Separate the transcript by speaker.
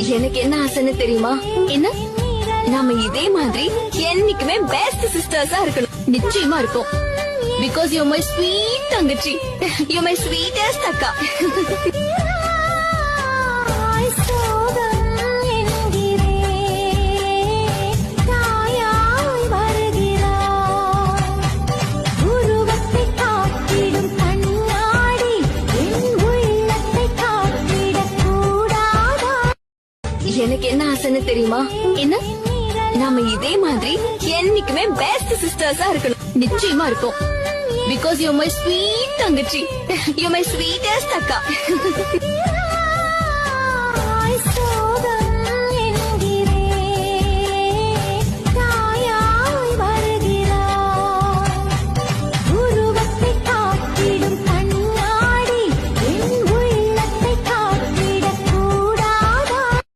Speaker 1: எனக்கு என்ன ஆசைன்னு தெரியுமா?
Speaker 2: என்ன?
Speaker 1: நாம இதே மாதிரி என்னைக்குமே பெஸ்ட் சிஸ்டர்ஸா இருக்கணும்.
Speaker 2: நிச்சயமா இருக்கும். பிகாஸ் யூ மை ஸ்வீட் தங்கச்சி.
Speaker 1: யூ மை ஸ்வீட்டஸ்ட் அக்கா. எனக்கு என்ன ஆசைன்னு தெரியுமா?
Speaker 2: என்ன?
Speaker 1: நாம இதே மாதிரி என்னைக்குமே பெஸ்ட் சிஸ்டர்ஸா இருக்கணும்.
Speaker 2: நிச்சயமா இருக்கும். பிகாஸ் யூ மை ஸ்வீட் தங்கச்சி.
Speaker 1: யூ மை ஸ்வீட்டஸ்ட் அக்கா.